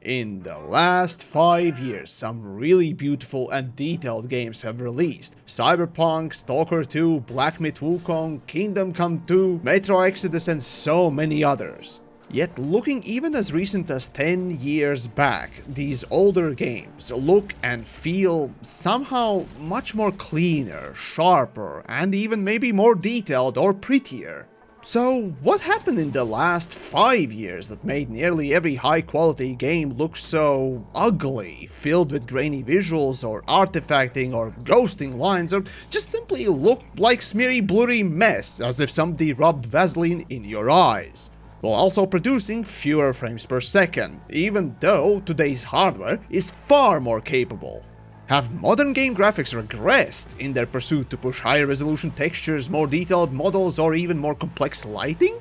In the last 5 years, some really beautiful and detailed games have released. Cyberpunk, Stalker 2, Black Myth Wukong, Kingdom Come 2, Metro Exodus and so many others. Yet looking even as recent as 10 years back, these older games look and feel somehow much more cleaner, sharper, and even maybe more detailed or prettier. So what happened in the last 5 years that made nearly every high quality game look so ugly, filled with grainy visuals or artifacting or ghosting lines, or just simply look like smeary blurry mess as if somebody rubbed Vaseline in your eyes? While also producing fewer frames per second, even though today's hardware is far more capable. Have modern game graphics regressed in their pursuit to push higher resolution textures, more detailed models, or even more complex lighting?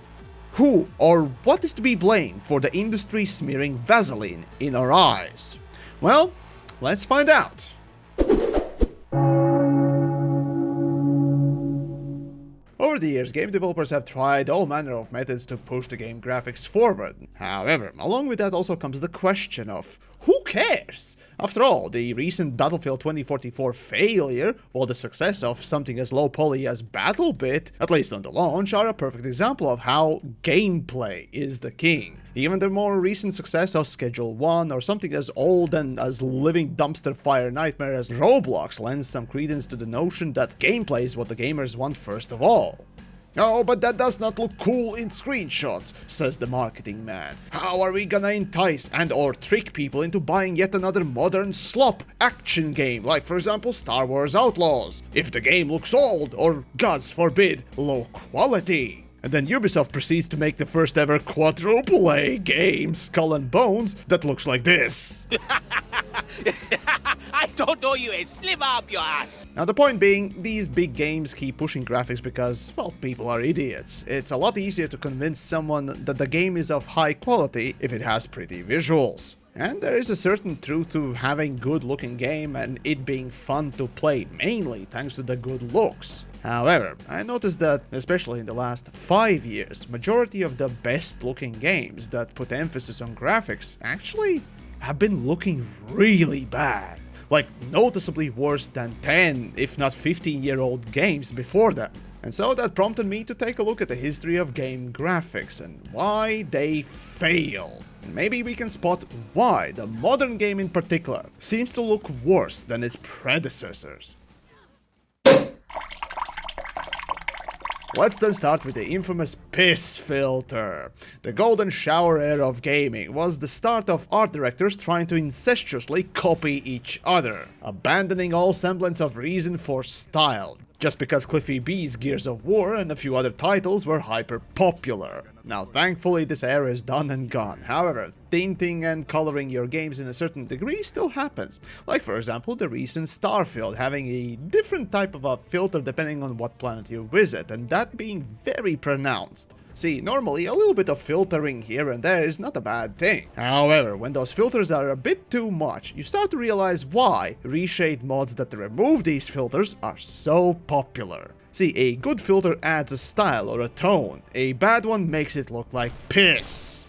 Who or what is to be blamed for the industry smearing Vaseline in our eyes? Well, let's find out. Over the years, game developers have tried all manner of methods to push the game graphics forward. However, along with that also comes the question of who cares? After all, the recent Battlefield 2044 failure, while the success of something as low poly as BattleBit, at least on the launch, are a perfect example of how gameplay is the king. Even the more recent success of Schedule 1 or something as old and as living dumpster fire nightmare as Roblox lends some credence to the notion that gameplay is what the gamers want first of all. "Oh, but that does not look cool in screenshots," says the marketing man. "How are we gonna entice and or trick people into buying yet another modern slop action game, like for example Star Wars Outlaws, if the game looks old or, gods forbid, low quality?" And then Ubisoft proceeds to make the first ever quadruple A game, Skull and Bones, that looks like this. I don't owe you a sliver up your ass! Now the point being, these big games keep pushing graphics because, well, people are idiots. It's a lot easier to convince someone that the game is of high quality if it has pretty visuals. And there is a certain truth to having good looking game and it being fun to play, mainly thanks to the good looks. However, I noticed that, especially in the last 5 years, majority of the best looking games that put emphasis on graphics actually have been looking really bad. Like noticeably worse than 10, if not 15-year-old games before them. And so that prompted me to take a look at the history of game graphics and why they fail. And maybe we can spot why the modern game in particular seems to look worse than its predecessors. Let's then start with the infamous piss filter. The golden shower era of gaming was the start of art directors trying to incestuously copy each other, abandoning all semblance of reason for style, just because Cliffy B's Gears of War and a few other titles were hyper popular. Now thankfully this era is done and gone. However, tinting and coloring your games in a certain degree still happens. Like for example the recent Starfield having a different type of a filter depending on what planet you visit, and that being very pronounced. See, normally a little bit of filtering here and there is not a bad thing. However, when those filters are a bit too much, you start to realize why reshade mods that remove these filters are so popular. See, a good filter adds a style or a tone. A bad one makes it look like piss.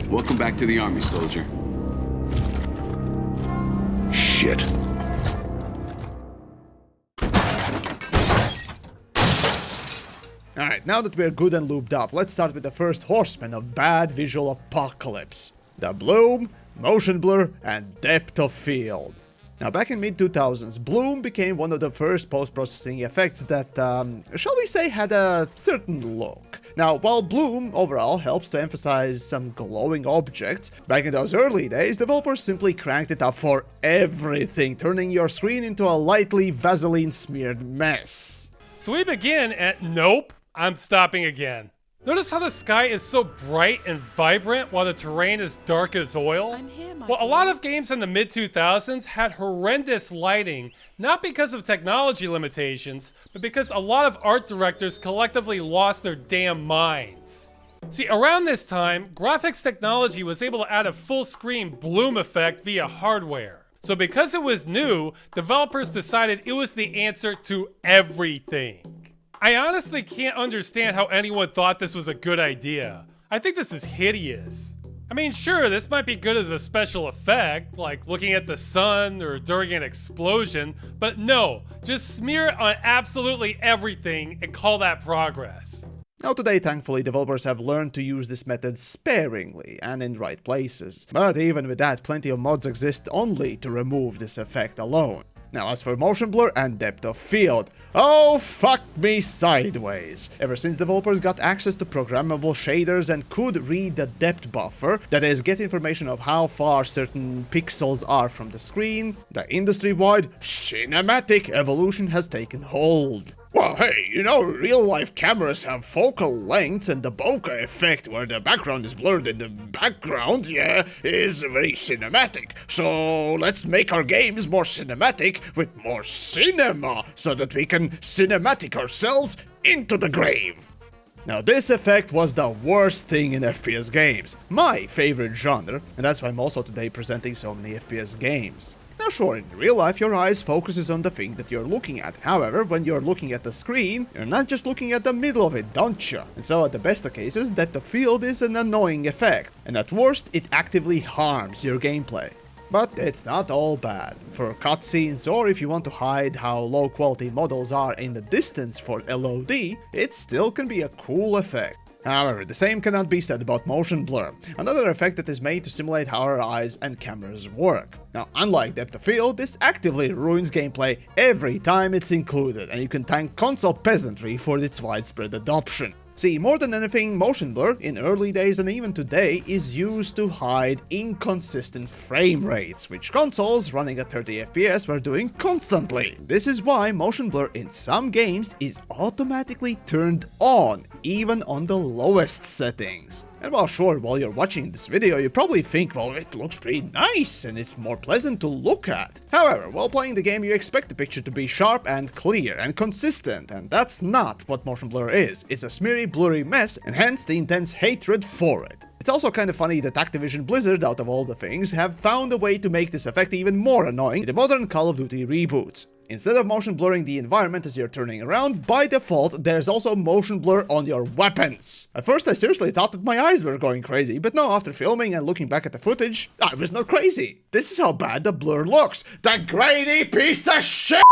Welcome back to the army, soldier. Shit. Alright, now that we're good and lubed up, let's start with the first horseman of bad visual apocalypse. The bloom, motion blur, and depth of field. Now back in mid-2000s, bloom became one of the first post-processing effects that, shall we say, had a certain look. Now, while bloom overall helps to emphasize some glowing objects, back in those early days, developers simply cranked it up for everything, turning your screen into a lightly Vaseline-smeared mess. So we begin at nope, I'm stopping again. Notice how the sky is so bright and vibrant while the terrain is dark as oil? Well, a lot of games in the mid-2000s had horrendous lighting, not because of technology limitations, but because a lot of art directors collectively lost their damn minds. See, around this time, graphics technology was able to add a full-screen bloom effect via hardware. So because it was new, developers decided it was the answer to everything. I honestly can't understand how anyone thought this was a good idea. I think this is hideous. I mean, sure, this might be good as a special effect, like looking at the sun or during an explosion, but no, just smear it on absolutely everything and call that progress. Now today, thankfully, developers have learned to use this method sparingly and in right places. But even with that, plenty of mods exist only to remove this effect alone. Now as for motion blur and depth of field, oh fuck me sideways. Ever since developers got access to programmable shaders and could read the depth buffer, that is, get information of how far certain pixels are from the screen, the industry-wide cinematic evolution has taken hold. Well, hey, you know, real-life cameras have focal lengths, and the bokeh effect where the background is blurred in the background, yeah, is very cinematic. So let's make our games more cinematic with more cinema, so that we can cinematic ourselves into the grave. Now this effect was the worst thing in FPS games, my favorite genre, and that's why I'm also today presenting so many FPS games. Now sure, in real life your eyes focuses on the thing that you're looking at. However, when you're looking at the screen, you're not just looking at the middle of it, don't you? And so at the best of cases, depth of field is an annoying effect. And at worst, it actively harms your gameplay. But it's not all bad. For cutscenes, or if you want to hide how low quality models are in the distance for LOD, it still can be a cool effect. However, the same cannot be said about motion blur, another effect that is made to simulate how our eyes and cameras work. Now, unlike depth of field, this actively ruins gameplay every time it's included, and you can thank console peasantry for its widespread adoption. See, more than anything, motion blur, in early days and even today, is used to hide inconsistent frame rates, which consoles running at 30 FPS were doing constantly. This is why motion blur in some games is automatically turned on, even on the lowest settings. And while sure, while you're watching this video, you probably think, well, it looks pretty nice and it's more pleasant to look at. However, while playing the game, you expect the picture to be sharp and clear and consistent, and that's not what motion blur is. It's a smeary, blurry mess, and hence the intense hatred for it. It's also kind of funny that Activision Blizzard, out of all the things, have found a way to make this effect even more annoying in the modern Call of Duty reboots. Instead of motion blurring the environment as you're turning around, by default, there's also motion blur on your weapons. At first I seriously thought that my eyes were going crazy, but no, after filming and looking back at the footage, I was not crazy. This is how bad the blur looks. The grainy piece of shit!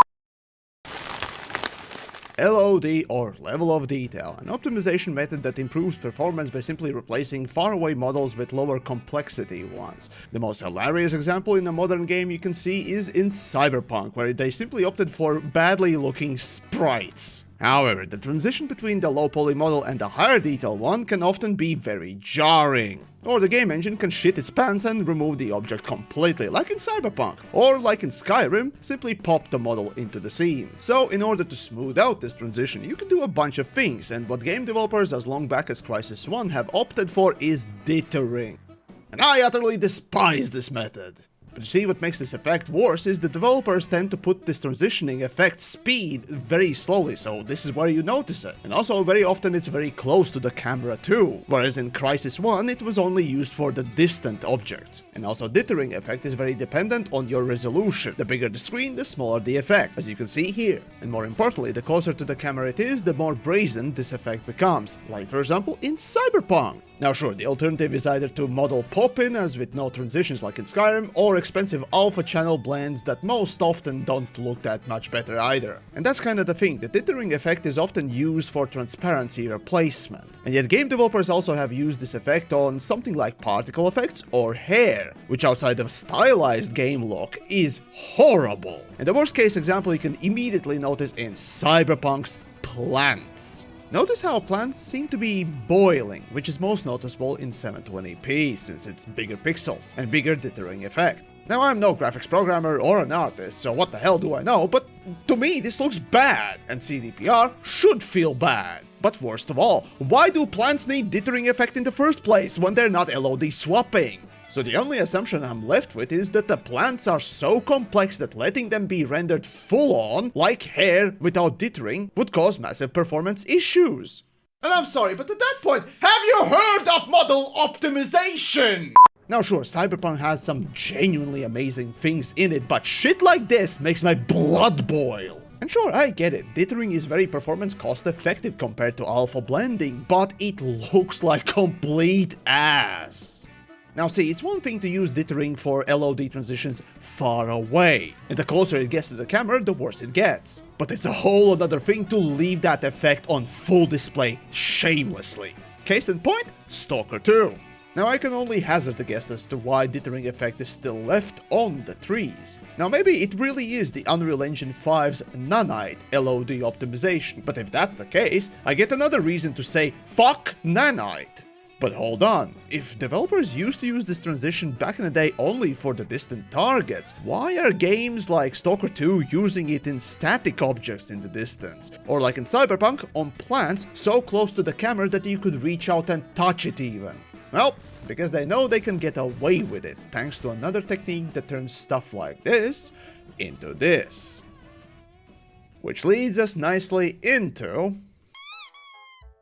LOD, or level of detail, an optimization method that improves performance by simply replacing faraway models with lower complexity ones. The most hilarious example in a modern game you can see is in Cyberpunk, where they simply opted for badly looking sprites. However, the transition between the low poly model and the higher detail one can often be very jarring. Or the game engine can shit its pants and remove the object completely, like in Cyberpunk. Or like in Skyrim, simply pop the model into the scene. So in order to smooth out this transition, you can do a bunch of things, and what game developers as long back as Crysis 1 have opted for is dithering. And I utterly despise this method. But you see, what makes this effect worse is the developers tend to put this transitioning effect speed very slowly, so this is where you notice it. And also, very often it's very close to the camera too, whereas in Crysis 1 it was only used for the distant objects. And also, dithering effect is very dependent on your resolution. The bigger the screen, the smaller the effect, as you can see here. And more importantly, the closer to the camera it is, the more brazen this effect becomes, like for example in Cyberpunk. Now sure, the alternative is either to model pop-in, as with no transitions like in Skyrim, or expensive alpha channel blends that most often don't look that much better either. And that's kind of the thing, the dithering effect is often used for transparency replacement. And yet game developers also have used this effect on something like particle effects or hair, which outside of stylized game look is horrible. And the worst case example you can immediately notice in Cyberpunk's plants. Notice how plants seem to be boiling, which is most noticeable in 720p, since it's bigger pixels and bigger dithering effect. Now, I'm no graphics programmer or an artist, so what the hell do I know, but to me this looks bad, and CDPR should feel bad. But worst of all, why do plants need dithering effect in the first place when they're not LOD swapping? So the only assumption I'm left with is that the plants are so complex that letting them be rendered full-on, like hair without dithering, would cause massive performance issues. And I'm sorry, but at that point, have you heard of model optimization? Now sure, Cyberpunk has some genuinely amazing things in it, but shit like this makes my blood boil. And sure, I get it, dithering is very performance cost effective compared to alpha blending, but it looks like complete ass. Now see, it's one thing to use dithering for LOD transitions far away, and the closer it gets to the camera, the worse it gets. But it's a whole other thing to leave that effect on full display shamelessly. Case in point, Stalker 2. Now I can only hazard a guess as to why dithering effect is still left on the trees. Now maybe it really is the Unreal Engine 5's nanite LOD optimization, but if that's the case, I get another reason to say fuck nanite. But hold on, if developers used to use this transition back in the day only for the distant targets, why are games like Stalker 2 using it in static objects in the distance? Or like in Cyberpunk, on plants so close to the camera that you could reach out and touch it even? Well, because they know they can get away with it, thanks to another technique that turns stuff like this into this. Which leads us nicely into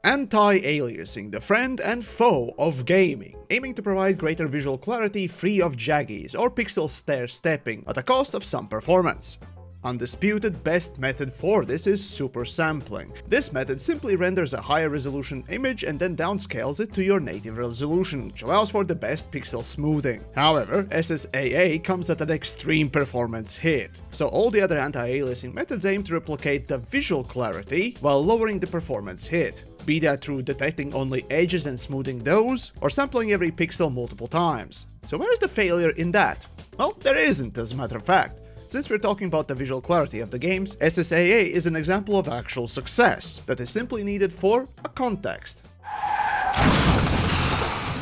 Anti-Aliasing, the friend and foe of gaming, aiming to provide greater visual clarity free of jaggies or pixel stair-stepping at a cost of some performance. Undisputed best method for this is Supersampling. This method simply renders a higher resolution image and then downscales it to your native resolution, which allows for the best pixel smoothing. However, SSAA comes at an extreme performance hit, so all the other anti-aliasing methods aim to replicate the visual clarity while lowering the performance hit. Be that through detecting only edges and smoothing those, or sampling every pixel multiple times. So where's the failure in that? Well, there isn't, as a matter of fact. Since we're talking about the visual clarity of the games, SSAA is an example of actual success that is simply needed for a context.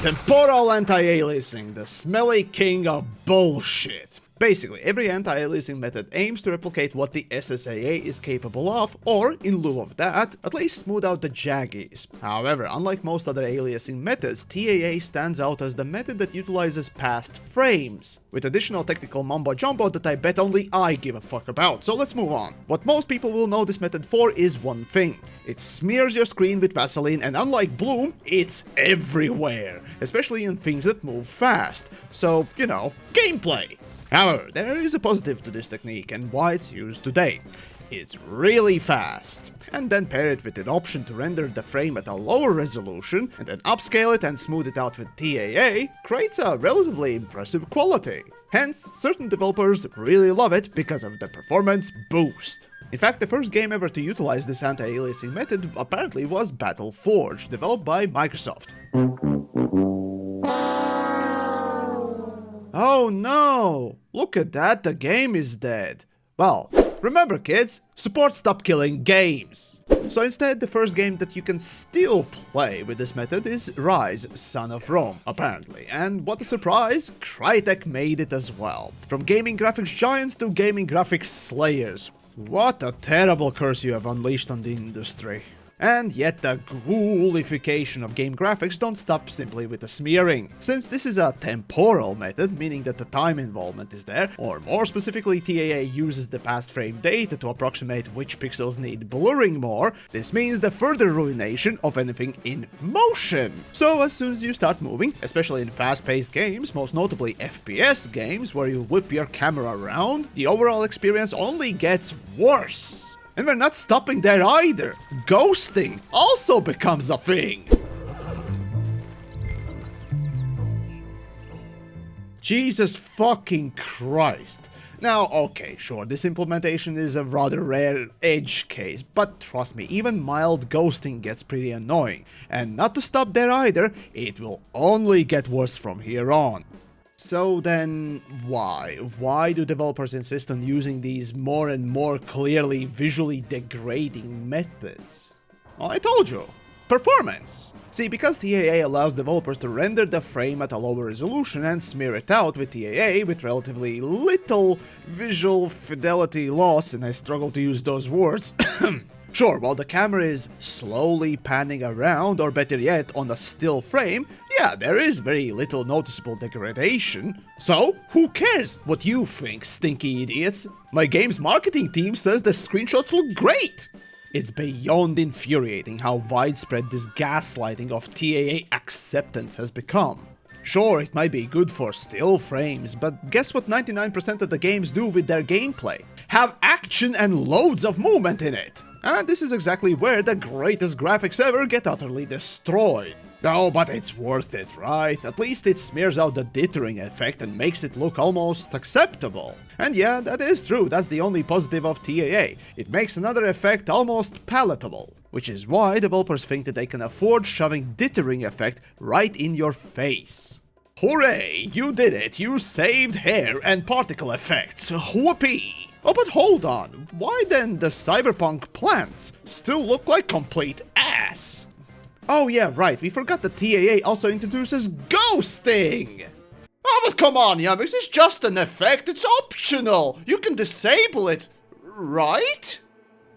Temporal anti-aliasing, the smelly king of bullshit. Basically, every anti-aliasing method aims to replicate what the SSAA is capable of, or, in lieu of that, at least smooth out the jaggies. However, unlike most other aliasing methods, TAA stands out as the method that utilizes past frames, with additional technical mumbo-jumbo that I bet only I give a fuck about, so let's move on. What most people will know this method for is one thing. It smears your screen with Vaseline, and unlike Bloom, it's everywhere, especially in things that move fast. So, you know, gameplay. However, there is a positive to this technique and why it's used today. It's really fast. And then pair it with an option to render the frame at a lower resolution and then upscale it and smooth it out with TAA creates a relatively impressive quality. Hence, certain developers really love it because of the performance boost. In fact, the first game ever to utilize this anti-aliasing method apparently was Battle Forge, developed by Microsoft. Oh no! Look at that, the game is dead. Well, remember kids, support stop killing games. So instead, the first game that you can still play with this method is Rise, Son of Rome, apparently. And what a surprise, Crytek made it as well. From gaming graphics giants to gaming graphics slayers. What a terrible curse you have unleashed on the industry. And yet the ghoulification of game graphics don't stop simply with the smearing. Since this is a temporal method, meaning that the time involvement is there, or more specifically TAA uses the past frame data to approximate which pixels need blurring more, this means the further ruination of anything in motion. So as soon as you start moving, especially in fast-paced games, most notably FPS games where you whip your camera around, the overall experience only gets worse. And we're not stopping there either. Ghosting also becomes a thing. Jesus fucking Christ. Now, okay, sure, this implementation is a rather rare edge case, but trust me, even mild ghosting gets pretty annoying. And not to stop there either, it will only get worse from here on. So then, why? Why do developers insist on using these more and more clearly visually degrading methods? Well, I told you. Performance! See, because TAA allows developers to render the frame at a lower resolution and smear it out with TAA with relatively little visual fidelity loss, and I struggle to use those words. Sure, while the camera is slowly panning around, or better yet, on a still frame, yeah, there is very little noticeable degradation. So, who cares what you think, stinky idiots? My game's marketing team says the screenshots look great! It's beyond infuriating how widespread this gaslighting of TAA acceptance has become. Sure, it might be good for still frames, but guess what 99% of the games do with their gameplay? Have action and loads of movement in it! And this is exactly where the greatest graphics ever get utterly destroyed. No, but it's worth it, right? At least it smears out the dithering effect and makes it look almost acceptable. And yeah, that is true, that's the only positive of TAA. It makes another effect almost palatable. Which is why developers think that they can afford shoving dithering effect right in your face. Hooray! You did it! You saved hair and particle effects! Whoopee! Oh, but hold on, why then the cyberpunk plants still look like complete ass? Oh yeah, right, we forgot that TAA also introduces ghosting! Oh, but come on, TheYamiks, it's just an effect, it's optional! You can disable it, right?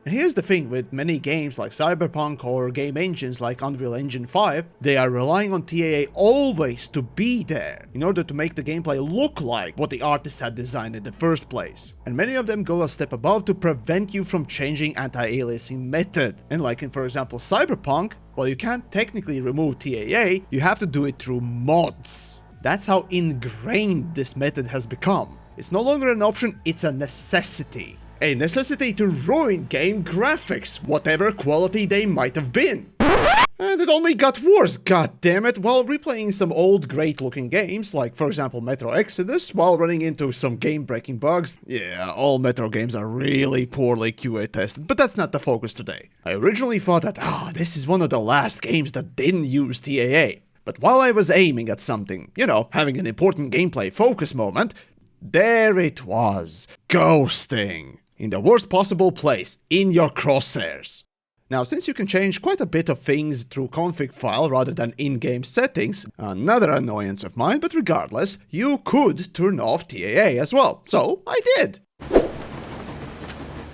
And here's the thing with many games like Cyberpunk or game engines like Unreal Engine 5, they are relying on TAA always to be there, in order to make the gameplay look like what the artist had designed in the first place. And many of them go a step above to prevent you from changing anti-aliasing method. And like in, for example, Cyberpunk, well, you can't technically remove TAA, you have to do it through mods. That's how ingrained this method has become. It's no longer an option, it's a necessity. A necessity to ruin game graphics, whatever quality they might have been. And it only got worse, goddammit, while replaying some old great looking games, like for example Metro Exodus, while running into some game-breaking bugs. Yeah, all Metro games are really poorly QA tested, but that's not the focus today. I originally thought that, this is one of the last games that didn't use TAA. But while I was aiming at something, you know, having an important gameplay focus moment, there it was, ghosting. In the worst possible place, in your crosshairs. Now, since you can change quite a bit of things through config file rather than in-game settings, another annoyance of mine, but regardless, you could turn off TAA as well. So, I did.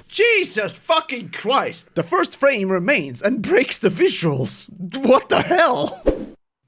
Jesus fucking Christ! The first frame remains and breaks the visuals. What the hell?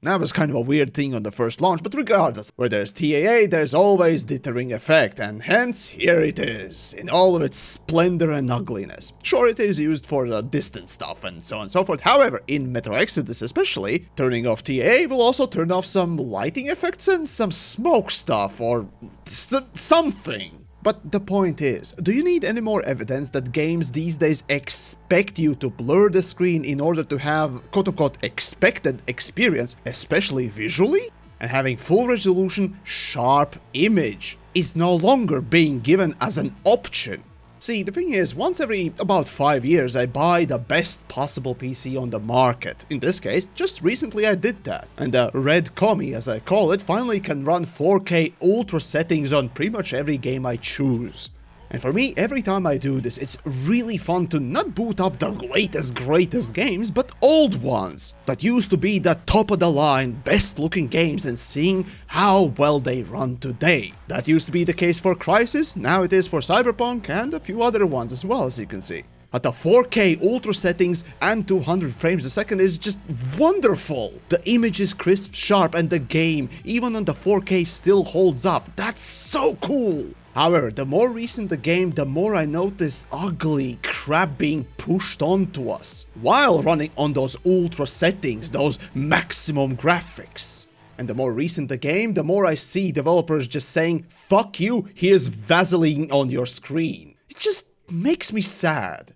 That was kind of a weird thing on the first launch, but regardless, where there's TAA, there's always dithering effect, and hence, here it is, in all of its splendor and ugliness. Sure, it is used for the distance stuff and so on and so forth, however, in Metro Exodus especially, turning off TAA will also turn off some lighting effects and some smoke stuff, or something. But the point is, do you need any more evidence that games these days expect you to blur the screen in order to have quote-unquote expected experience, especially visually? And having full resolution, sharp image is no longer being given as an option. See, the thing is, once every about 5 years I buy the best possible PC on the market. In this case, just recently I did that. And the Red Commie, as I call it, finally can run 4K ultra settings on pretty much every game I choose. And for me, every time I do this, it's really fun to not boot up the latest, greatest games, but old ones that used to be the top of the line, best looking games, and seeing how well they run today. That used to be the case for Crysis, now it is for Cyberpunk and a few other ones as well, as you can see. At the 4K ultra settings and 200 frames a second is just wonderful. The image is crisp, sharp, and the game, even on the 4K, still holds up. That's so cool! However, the more recent the game, the more I notice ugly crap being pushed onto us, while running on those ultra settings, those maximum graphics. And the more recent the game, the more I see developers just saying, fuck you, here's Vaseline on your screen. It just makes me sad.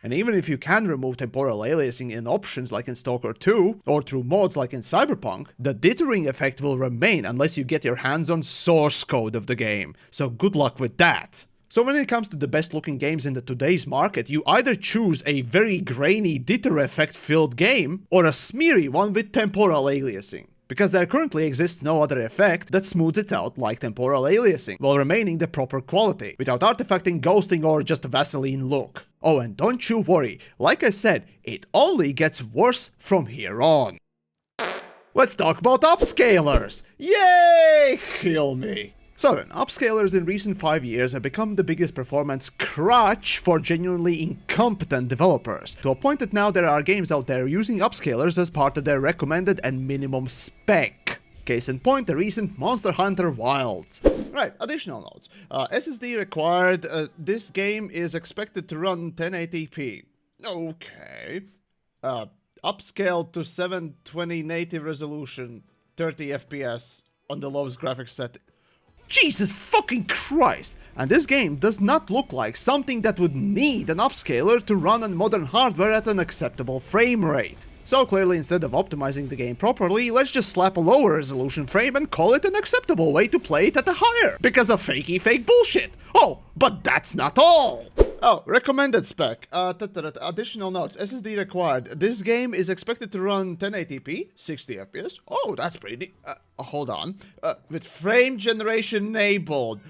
And even if you can remove temporal aliasing in options like in Stalker 2, or through mods like in Cyberpunk, the dithering effect will remain unless you get your hands on source code of the game, so good luck with that. So when it comes to the best looking games in the today's market, you either choose a very grainy dither effect filled game, or a smeary one with temporal aliasing. Because there currently exists no other effect that smooths it out like temporal aliasing, while remaining the proper quality, without artifacting, ghosting, or just a Vaseline look. Oh, and don't you worry, like I said, it only gets worse from here on. Let's talk about Upscalers! Yay! Kill me! So then, Upscalers in recent 5 years have become the biggest performance crutch for genuinely incompetent developers, to a point that now there are games out there using Upscalers as part of their recommended and minimum spec. Case in point, the recent Monster Hunter Wilds. Right, additional notes. SSD required, this game is expected to run 1080p. Okay. Upscaled to 720 native resolution, 30 FPS on the lowest graphics setting. Jesus fucking Christ! And this game does not look like something that would need an upscaler to run on modern hardware at an acceptable frame rate. So clearly, instead of optimizing the game properly, let's just slap a lower resolution frame and call it an acceptable way to play it at a higher, because of fakey fake bullshit. Oh, but that's not all! Oh, recommended spec. Additional notes. SSD required. This game is expected to run 1080p, 60 FPS. Oh, that's pretty... hold on. With frame generation enabled.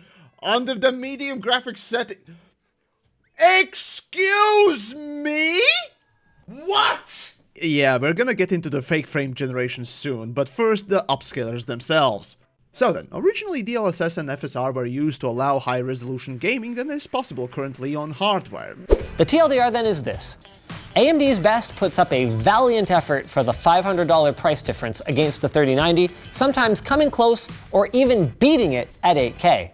Under the medium graphics setting... Excuse me? What? Yeah, we're gonna get into the fake frame generation soon, but first the upscalers themselves. So then, originally DLSS and FSR were used to allow high-resolution gaming than is possible currently on hardware. The TLDR then is this. AMD's best puts up a valiant effort for the $500 price difference against the 3090, sometimes coming close or even beating it at 8K.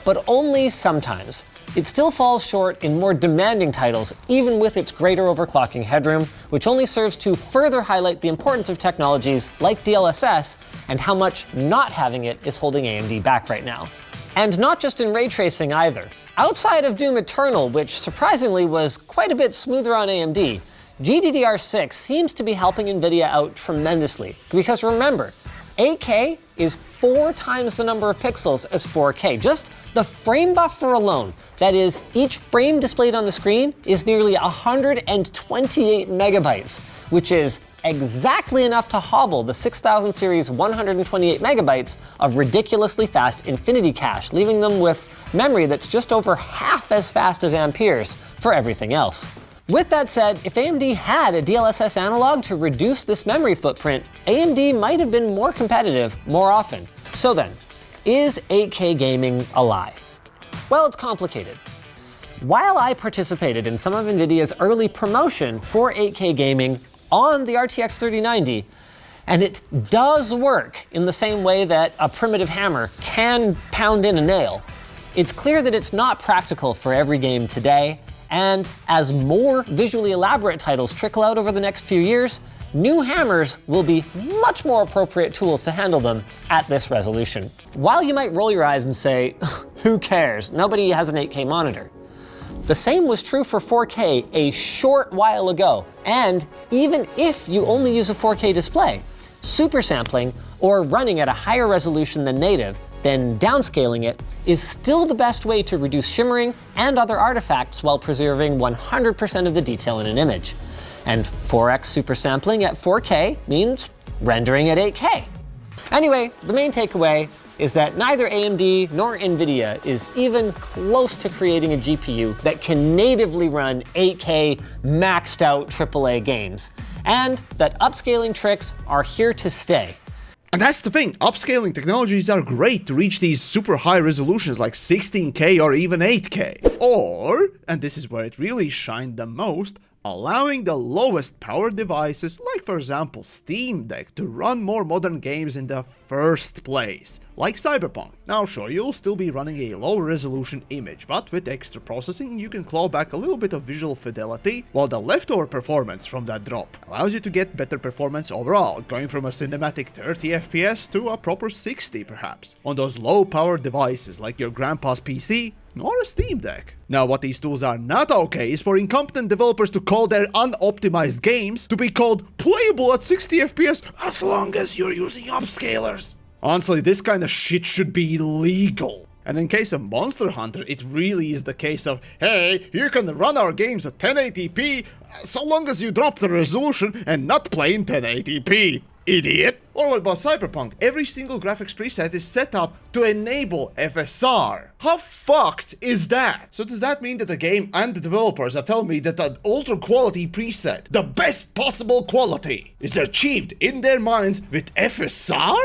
But only sometimes. It still falls short in more demanding titles, even with its greater overclocking headroom, which only serves to further highlight the importance of technologies like DLSS and how much not having it is holding AMD back right now. And not just in ray tracing either. Outside of Doom Eternal, which surprisingly was quite a bit smoother on AMD, GDDR6 seems to be helping Nvidia out tremendously. Because remember, 8K is 4 times the number of pixels as 4K. Just the frame buffer alone, that is, each frame displayed on the screen, is nearly 128 megabytes, which is exactly enough to hobble the 6000 series 128 megabytes of ridiculously fast Infinity Cache, leaving them with memory that's just over half as fast as Ampere's for everything else. With that said, if AMD had a DLSS analog to reduce this memory footprint, AMD might have been more competitive more often. So then, is 8K gaming a lie? Well, it's complicated. While I participated in some of Nvidia's early promotion for 8K gaming on the RTX 3090, and it does work in the same way that a primitive hammer can pound in a nail, it's clear that it's not practical for every game today. And as more visually elaborate titles trickle out over the next few years, new hammers will be much more appropriate tools to handle them at this resolution. While you might roll your eyes and say, who cares? Nobody has an 8K monitor. The same was true for 4K a short while ago. And even if you only use a 4K display, supersampling or running at a higher resolution than native, then downscaling it is still the best way to reduce shimmering and other artifacts while preserving 100% of the detail in an image. And 4x supersampling at 4K means rendering at 8K. Anyway, the main takeaway is that neither AMD nor Nvidia is even close to creating a GPU that can natively run 8K maxed out AAA games, and that upscaling tricks are here to stay. And that's the thing, upscaling technologies are great to reach these super high resolutions like 16K or even 8K. Or, and this is where it really shined the most, allowing the lowest power devices, like for example Steam Deck, to run more modern games in the first place, like Cyberpunk. Now sure, you'll still be running a low resolution image, but with extra processing you can claw back a little bit of visual fidelity, while the leftover performance from that drop allows you to get better performance overall, going from a cinematic 30 FPS to a proper 60 perhaps, on those low power devices like your grandpa's PC or a Steam Deck. Now what these tools are not okay is for incompetent developers to call their unoptimized games to be called playable at 60 FPS as long as you're using upscalers. Honestly, this kind of shit should be illegal. And in case of Monster Hunter, it really is the case of, hey, you can run our games at 1080p so long as you drop the resolution and not play in 1080p. Idiot! Or what about Cyberpunk? Every single graphics preset is set up to enable FSR. How fucked is that? So does that mean that the game and the developers are telling me that an ultra quality preset, the best possible quality, is achieved in their minds with FSR?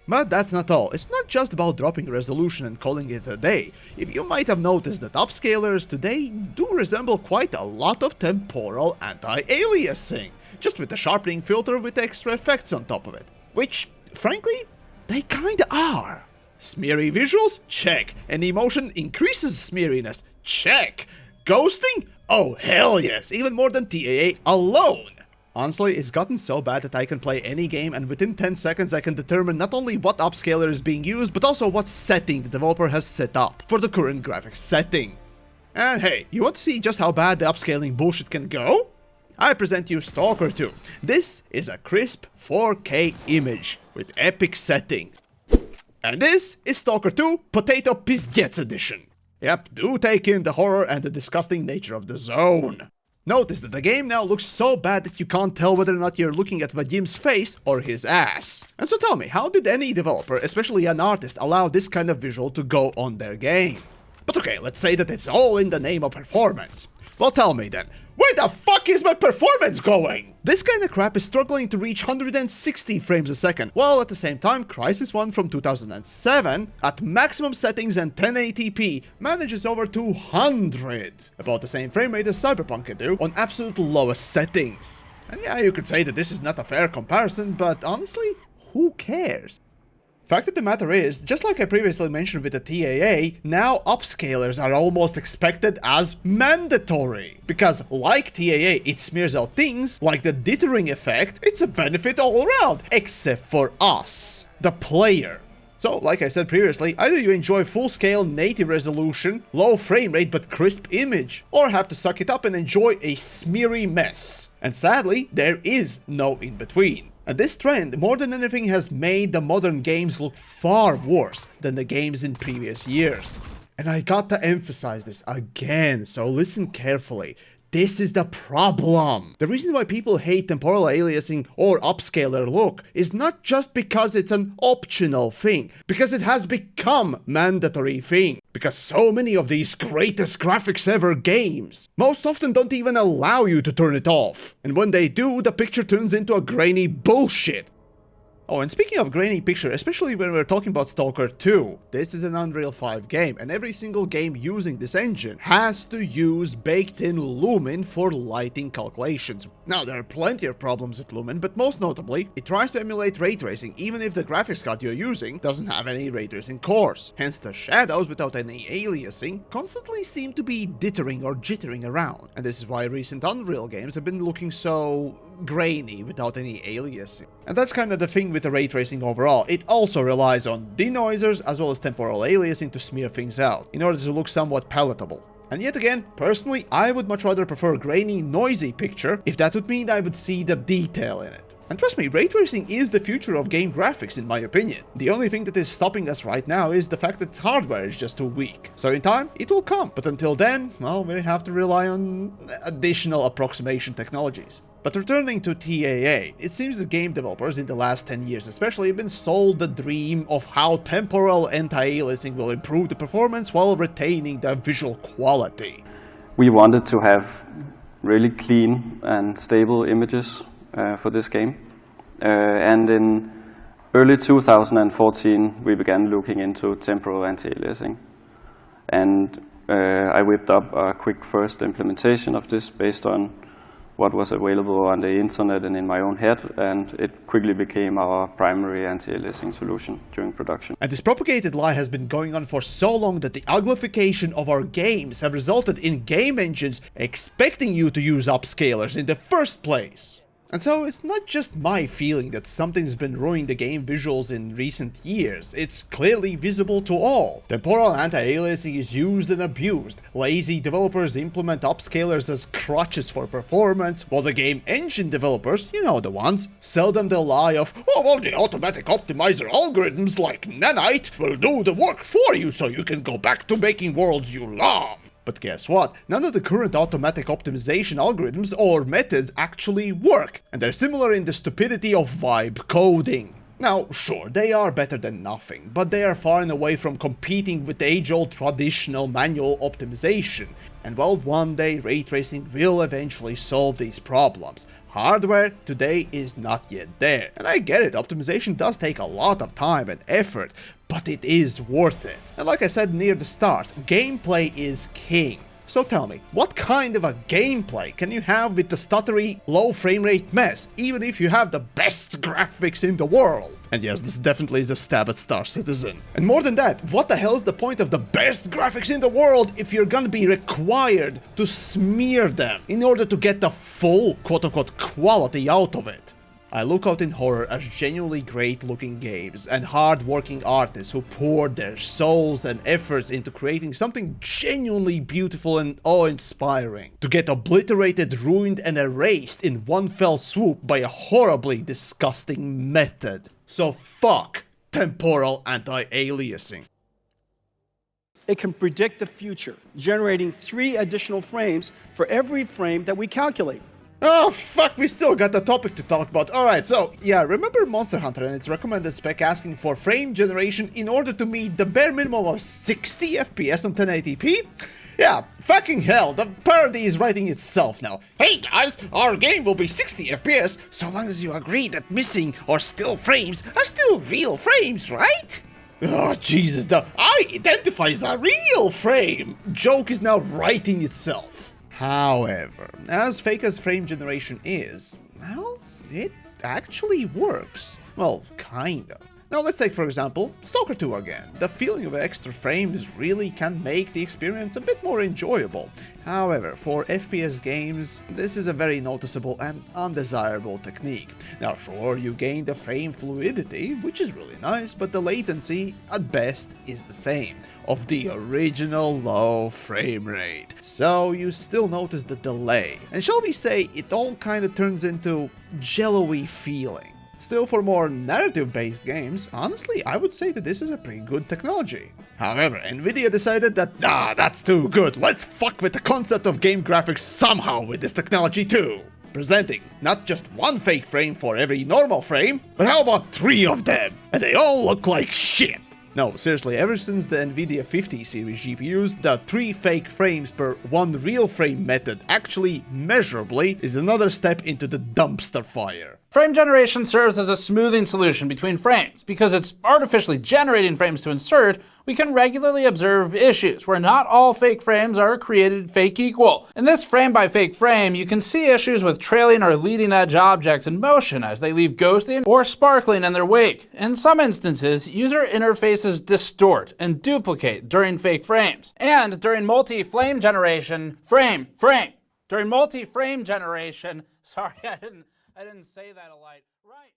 But that's not all. It's not just about dropping resolution and calling it a day. If you might have noticed that upscalers today do resemble quite a lot of Temporal Anti-Aliasing, just with a sharpening filter with extra effects on top of it. Which, frankly, they kinda are. Smeary visuals? Check. And emotion increases smeariness? Check. Ghosting? Oh hell yes, even more than TAA alone. Honestly, it's gotten so bad that I can play any game and within 10 seconds I can determine not only what upscaler is being used, but also what setting the developer has set up for the current graphics setting. And hey, you want to see just how bad the upscaling bullshit can go? I present you Stalker 2. This is a crisp 4K image with epic setting. And this is Stalker 2 Potato Pizdets Edition. Yep, do take in the horror and the disgusting nature of the zone. Notice that the game now looks so bad that you can't tell whether or not you're looking at TheYamiks' face or his ass. And so tell me, how did any developer, especially an artist, allow this kind of visual to go on their game? But okay, let's say that it's all in the name of performance. Well, tell me then, where the fuck is my performance going? This kind of crap is struggling to reach 160 frames a second, while at the same time Crysis 1 from 2007, at maximum settings and 1080p, manages over 200. About the same frame rate as Cyberpunk can do on absolute lowest settings. And yeah, you could say that this is not a fair comparison, but honestly, who cares? Fact of the matter is, just like I previously mentioned with the TAA, now upscalers are almost expected as mandatory. Because like TAA, it smears out things, like the dithering effect, it's a benefit all around, except for us, the player. So, like I said previously, either you enjoy full-scale native resolution, low frame rate but crisp image, or have to suck it up and enjoy a smeary mess. And sadly, there is no in-between. And this trend, more than anything, has made the modern games look far worse than the games in previous years. And I got to emphasize this again, so listen carefully. This is the problem. The reason why people hate temporal aliasing or upscaler look is not just because it's an optional thing, because it has become mandatory thing. Because so many of these greatest graphics ever games most often don't even allow you to turn it off. And when they do, the picture turns into a grainy bullshit. Oh, and speaking of grainy picture, especially when we're talking about Stalker 2, this is an Unreal 5 game, and every single game using this engine has to use baked-in Lumen for lighting calculations. Now, there are plenty of problems with Lumen, but most notably, it tries to emulate ray tracing even if the graphics card you're using doesn't have any ray tracing cores. Hence, the shadows without any aliasing constantly seem to be dithering or jittering around. And this is why recent Unreal games have been looking so grainy without any aliasing. And that's kind of the thing with the ray tracing overall. It also relies on denoisers as well as temporal aliasing to smear things out, in order to look somewhat palatable. And yet again, personally, I would much rather prefer a grainy, noisy picture if that would mean I would see the detail in it. And trust me, ray tracing is the future of game graphics in my opinion. The only thing that is stopping us right now is the fact that hardware is just too weak. So in time, it will come. But until then, well, we have to rely on additional approximation technologies. But returning to TAA, it seems that game developers in the last 10 years especially have been sold the dream of how Temporal Anti-aliasing will improve the performance while retaining the visual quality. We wanted to have really clean and stable images for this game. And in early 2014 we began looking into Temporal Anti-aliasing. And I whipped up a quick first implementation of this based on what was available on the internet and in my own head, and it quickly became our primary anti-aliasing solution during production. And this propagated lie has been going on for so long that the uglification of our games have resulted in game engines expecting you to use upscalers in the first place. And so it's not just my feeling that something's been ruining the game visuals in recent years, it's clearly visible to all. Temporal anti-aliasing is used and abused, lazy developers implement upscalers as crutches for performance, while the game engine developers, you know the ones, sell them the lie of, oh well, the automatic optimizer algorithms like Nanite will do the work for you so you can go back to making worlds you love. But guess what? None of the current automatic optimization algorithms or methods actually work, and they're similar in the stupidity of vibe coding. Now, sure, they are better than nothing, but they are far and away from competing with age-old traditional manual optimization. And well, one day ray tracing will eventually solve these problems. Hardware today is not yet there. And I get it, optimization does take a lot of time and effort, but it is worth it. And like I said near the start, gameplay is king. So tell me, what kind of a gameplay can you have with the stuttery, low frame rate mess, even if you have the best graphics in the world? And yes, this definitely is a stab at Star Citizen. And more than that, what the hell is the point of the best graphics in the world if you're gonna be required to smear them in order to get the full quote-unquote quality out of it? I look out in horror as genuinely great looking games and hard working artists who poured their souls and efforts into creating something genuinely beautiful and awe-inspiring, to get obliterated, ruined and erased in one fell swoop by a horribly disgusting method. So fuck Temporal Anti-Aliasing. It can predict the future, generating 3 additional frames for every frame that we calculate. Oh fuck, we still got the topic to talk about. Alright, so yeah, remember Monster Hunter and its recommended spec asking for frame generation in order to meet the bare minimum of 60 FPS on 1080p? Yeah, fucking hell, the parody is writing itself now. Hey guys, our game will be 60 FPS so long as you agree that missing or still frames are still real frames, right? Oh Jesus, the I identify as a real frame joke is now writing itself. However, as fake as frame generation is, well, it actually works. Well, kind of. Now let's take for example Stalker 2 again. The feeling of extra frames really can make the experience a bit more enjoyable. However, for FPS games, this is a very noticeable and undesirable technique. Now sure, you gain the frame fluidity, which is really nice, but the latency, at best, is the same, of the original low frame rate. So you still notice the delay, and shall we say, it all kinda turns into jello-y feeling. Still, for more narrative-based games, honestly, I would say that this is a pretty good technology. However, Nvidia decided that, that's too good, let's fuck with the concept of game graphics somehow with this technology too. Presenting not just one fake frame for every normal frame, but how about 3 of them? And they all look like shit! No, seriously, ever since the Nvidia 50 series GPUs, the 3 fake frames per 1 real frame method actually measurably is another step into the dumpster fire. Frame generation serves as a smoothing solution between frames. Because it's artificially generating frames to insert, we can regularly observe issues where not all fake frames are created fake equal. In this frame by fake frame, you can see issues with trailing or leading edge objects in motion as they leave ghosting or sparkling in their wake. In some instances, user interfaces distort and duplicate during fake frames. And during multi-frame generation, during multi-frame generation, sorry, I didn't say that alike. Right.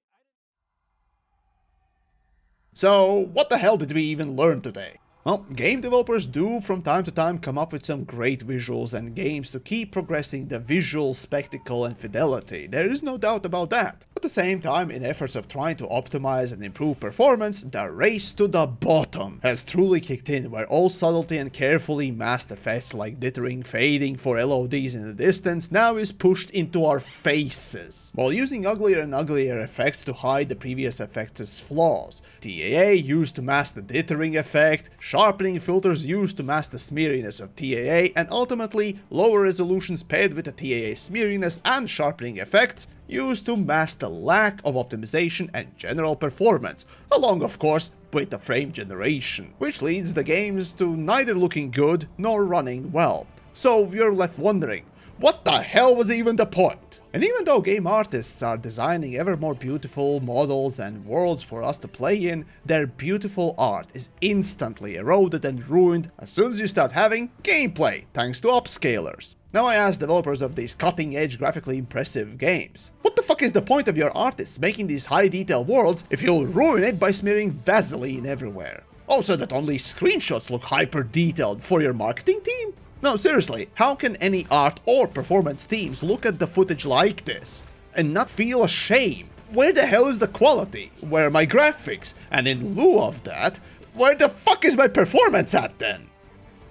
So, what the hell did we even learn today? Well, game developers do from time to time come up with some great visuals and games to keep progressing the visual spectacle and fidelity, there is no doubt about that. At the same time, in efforts of trying to optimize and improve performance, the race to the bottom has truly kicked in, where all subtlety and carefully masked effects like dithering, fading for LODs in the distance now is pushed into our faces, while using uglier and uglier effects to hide the previous effects' flaws. TAA used to mask the dithering effect, sharpening filters used to mask the smeariness of TAA, and ultimately lower resolutions paired with the TAA smeariness and sharpening effects used to mask the lack of optimization and general performance, along of course with the frame generation, which leads the games to neither looking good nor running well. So you're left wondering, what the hell was even the point? And even though game artists are designing ever more beautiful models and worlds for us to play in, their beautiful art is instantly eroded and ruined as soon as you start having gameplay, thanks to Upscalers. Now I ask developers of these cutting-edge, graphically impressive games, what the fuck is the point of your artists making these high-detail worlds if you'll ruin it by smearing Vaseline everywhere? Also that only screenshots look hyper-detailed for your marketing team? No, seriously, how can any art or performance teams look at the footage like this and not feel ashamed? Where the hell is the quality? Where are my graphics? And in lieu of that, where the fuck is my performance at then?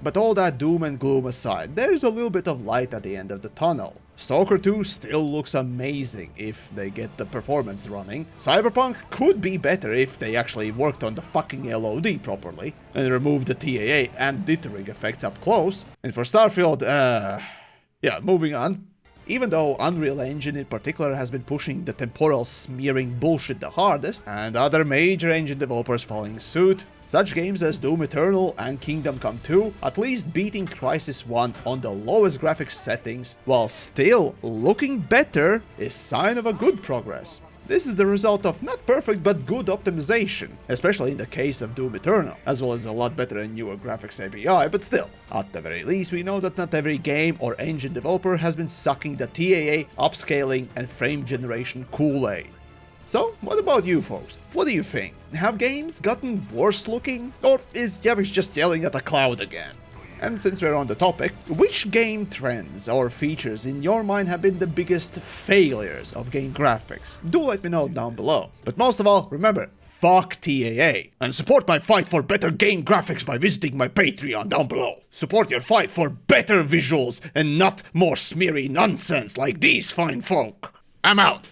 But all that doom and gloom aside, there's a little bit of light at the end of the tunnel. Stalker 2 still looks amazing if they get the performance running. Cyberpunk could be better if they actually worked on the fucking LOD properly and removed the TAA and dithering effects up close. And for Starfield, yeah, moving on. Even though Unreal Engine in particular has been pushing the temporal smearing bullshit the hardest, and other major engine developers following suit, such games as Doom Eternal and Kingdom Come 2 at least beating Crysis 1 on the lowest graphics settings, while still looking better, is sign of a good progress. This is the result of not perfect but good optimization, especially in the case of Doom Eternal, as well as a lot better and newer graphics API, but still, at the very least we know that not every game or engine developer has been sucking the TAA, upscaling and frame generation Kool-Aid. So, what about you folks? What do you think? Have games gotten worse looking? Or is TheYamiks just yelling at a cloud again? And since we're on the topic, which game trends or features in your mind have been the biggest failures of game graphics? Do let me know down below. But most of all, remember, fuck TAA. And support my fight for better game graphics by visiting my Patreon down below. Support your fight for better visuals and not more smeary nonsense like these fine folk. I'm out.